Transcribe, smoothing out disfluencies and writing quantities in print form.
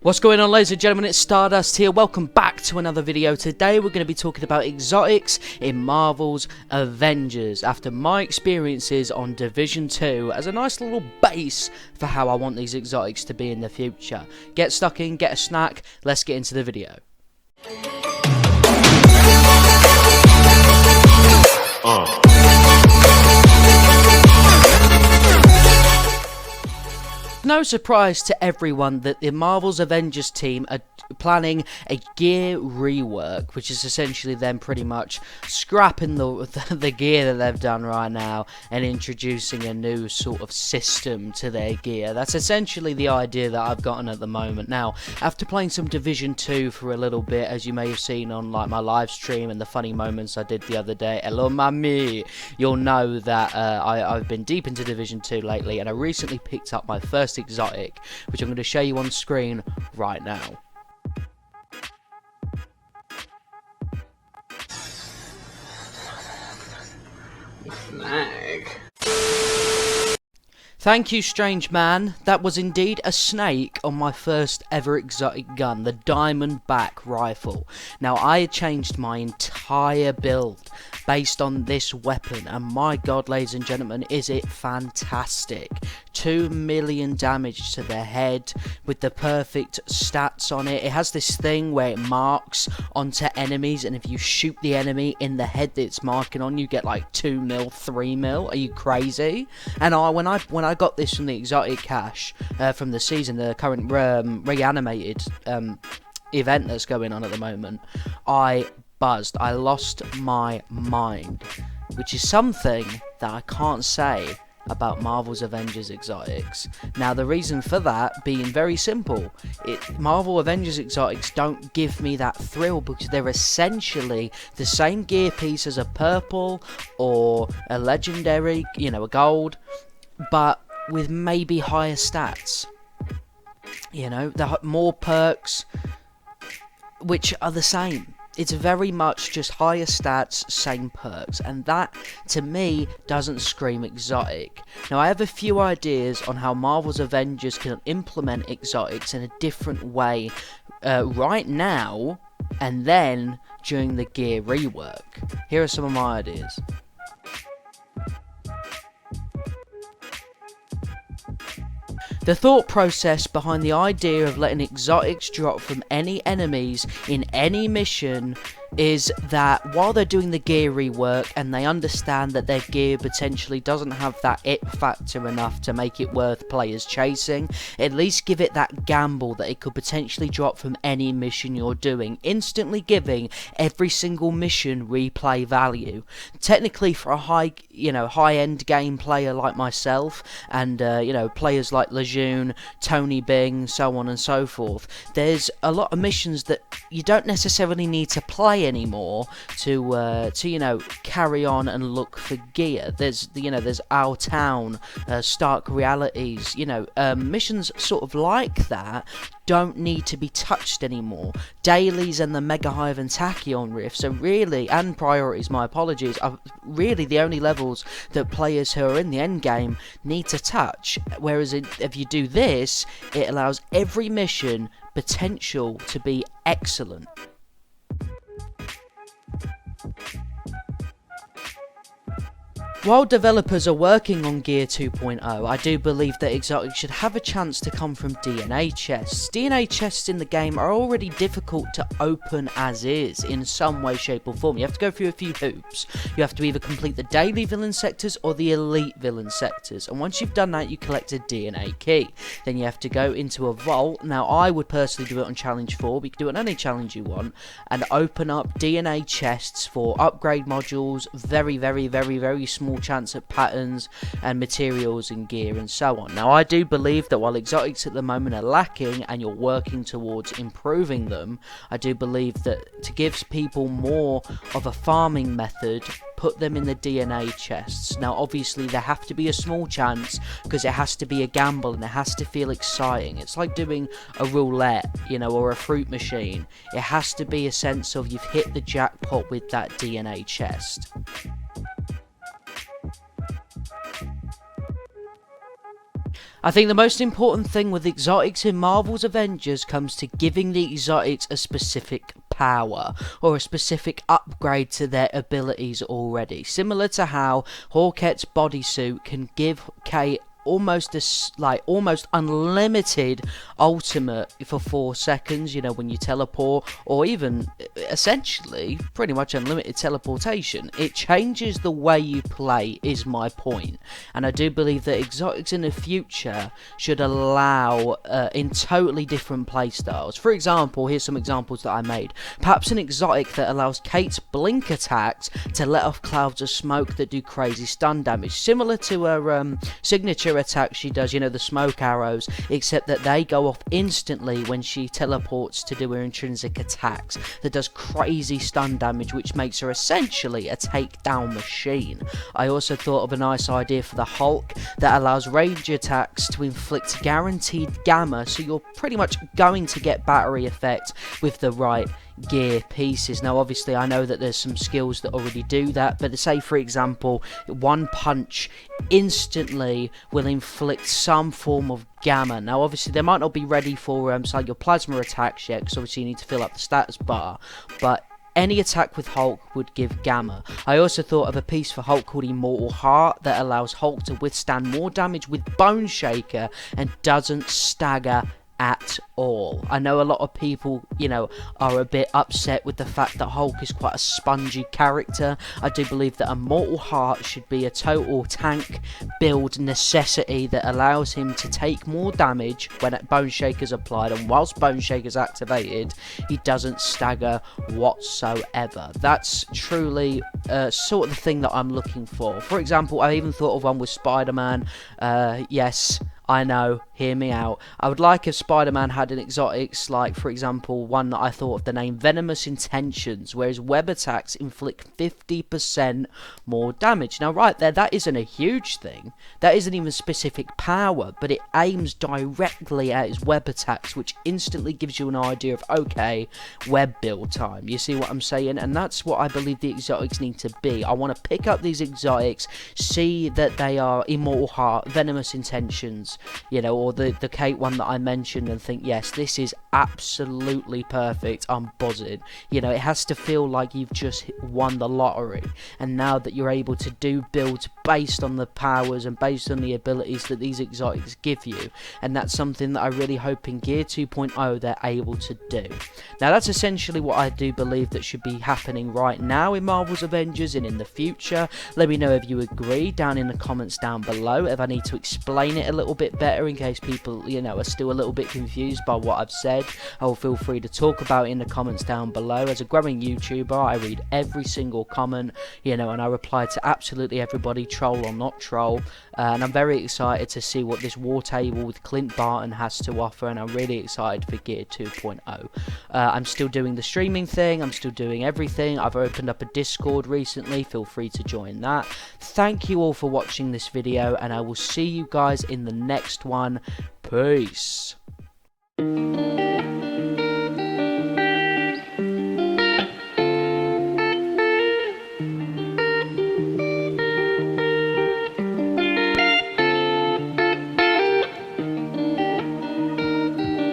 What's going on, ladies and gentlemen, it's Stardust here. Welcome back to another video. Today we're going to be talking about exotics in Marvel's Avengers after my experiences on Division 2 as a nice little base for how I want these exotics to be in the future. Get stuck in, get a snack, let's get into the video. No surprise to everyone that the Marvel's Avengers team are planning a gear rework, which is essentially them pretty much scrapping the gear that they've done right now and introducing a new sort of system to their gear. That's essentially the idea that I've gotten at the moment. Now, after playing some Division 2 for a little bit, as you may have seen on like my live stream and the funny moments I did the other day, hello Mamis, you'll know that I've been deep into Division 2 lately, and I recently picked up my first exotic, which I'm going to show you on screen right now. Snake. Thank you, strange man. That was indeed a snake on my first ever exotic gun, the Diamondback rifle. Now, I had changed my entire build based on this weapon, and my god, ladies and gentlemen, is it fantastic. 2 million damage to the head with the perfect stats on it. It has this thing where it marks onto enemies, and if you shoot the enemy in the head that it's marking on, you get like 2 mil, 3 mil. Are you crazy? And when I got this from the exotic cache from the season, the current reanimated event that's going on at the moment, I buzzed. I lost my mind, which is something that I can't say about Marvel's Avengers exotics. Now, the reason for that being very simple. Marvel Avengers exotics don't give me that thrill because they're essentially the same gear piece as a purple or a legendary, you know, a gold, but with maybe higher stats. You know, more perks, which are the same. It's very much just higher stats, same perks, and that, to me, doesn't scream exotic. Now, I have a few ideas on how Marvel's Avengers can implement exotics in a different way right now, and then during the gear rework. Here are some of my ideas. The thought process behind the idea of letting exotics drop from any enemies in any mission is that while they're doing the gear rework and they understand that their gear potentially doesn't have that it factor enough to make it worth players chasing, at least give it that gamble that it could potentially drop from any mission you're doing, instantly giving every single mission replay value. Technically, for a high-end game player like myself and players like Lejeune, Tony Bing, so on and so forth, there's a lot of missions that you don't necessarily need to play anymore to carry on and look for gear. There's Our Town, Stark Realities, missions sort of like that don't need to be touched anymore. Dailies and the Mega Hive and Tachyon rifts are really, and priorities, my apologies, are really the only levels that players who are in the end game need to touch. Whereas if you do this, it allows every mission potential to be excellent. While developers are working on Gear 2.0, I do believe that exotics should have a chance to come from DNA chests. DNA chests in the game are already difficult to open as is, in some way, shape or form. You have to go through a few hoops. You have to either complete the daily villain sectors or the elite villain sectors, and once you've done that, you collect a DNA key. Then you have to go into a vault. Now, I would personally do it on Challenge 4, but you can do it on any challenge you want, and open up DNA chests for upgrade modules, very, very, very, very small chance at patterns and materials and gear and so on. Now, I do believe that while exotics at the moment are lacking and you're working towards improving them, I do believe that to give people more of a farming method, put them in the DNA chests. Now, obviously, there have to be a small chance because it has to be a gamble and it has to feel exciting. It's like doing a roulette, or a fruit machine. It has to be a sense of you've hit the jackpot with that DNA chest. I think the most important thing with exotics in Marvel's Avengers comes to giving the exotics a specific power or a specific upgrade to their abilities already. Similar to how Hawkette's bodysuit can give Kate almost unlimited ultimate for 4 seconds, you know, when you teleport, or even essentially pretty much unlimited teleportation. It changes the way you play, is my point. And I do believe that exotics in the future should allow in totally different playstyles. For example, here's some examples that I made. Perhaps an exotic that allows Kate's blink attacks to let off clouds of smoke that do crazy stun damage, similar to her signature attack she does, you know, the smoke arrows, except that they go off instantly when she teleports to do her intrinsic attacks that does crazy stun damage, which makes her essentially a takedown machine. I also thought of a nice idea for the Hulk that allows range attacks to inflict guaranteed gamma, so you're pretty much going to get battery effect with the right gear pieces. Now obviously I know that there's some skills that already do that, but say for example one punch instantly will inflict some form of gamma. Now obviously they might not be ready for say your plasma attacks yet, because obviously you need to fill up the status bar, but any attack with Hulk would give gamma. I also thought of a piece for Hulk called Immortal Heart that allows Hulk to withstand more damage with Bone Shaker and doesn't stagger at all. I know a lot of people, you know, are a bit upset with the fact that Hulk is quite a spongy character. I do believe that Immortal Heart should be a total tank build necessity that allows him to take more damage when Bone Shaker's applied, and whilst Bone Shaker's activated, he doesn't stagger whatsoever. That's truly sort of the thing that I'm looking for. For example, I even thought of one with Spider-Man. Yes, I know, hear me out. I would like if Spider-Man had an exotics, like for example one that I thought of the name Venomous Intentions, where his web attacks inflict 50% more damage. Now right there, that isn't a huge thing, that isn't even specific power, but it aims directly at his web attacks, which instantly gives you an idea of, okay, web build time. You see what I'm saying? And that's what I believe the exotics need to be. I want to pick up these exotics, see that they are Immortal Heart, Venomous Intentions, you know, or the Kate one that I mentioned, and think, yes, this is absolutely perfect, I'm buzzing. You know, it has to feel like you've just won the lottery, and now that you're able to do builds based on the powers and based on the abilities that these exotics give you, and that's something that I really hope in Gear 2.0 they're able to do. Now that's essentially what I do believe that should be happening right now in Marvel's Avengers and in the future. Let me know if you agree down in the comments down below, if I need to explain it a little bit better in case people, you know, are still a little bit confused by what I've said. Oh, feel free to talk about it in the comments down below. As a growing YouTuber, I read every single comment, you know, and I reply to absolutely everybody, troll or not troll, and I'm very excited to see what this war table with Clint Barton has to offer, and I'm really excited for Gear 2.0. I'm still doing the streaming thing, I'm still doing everything. I've opened up a Discord recently, feel free to join that. Thank you all for watching this video, and I will see you guys in the next one. Peace.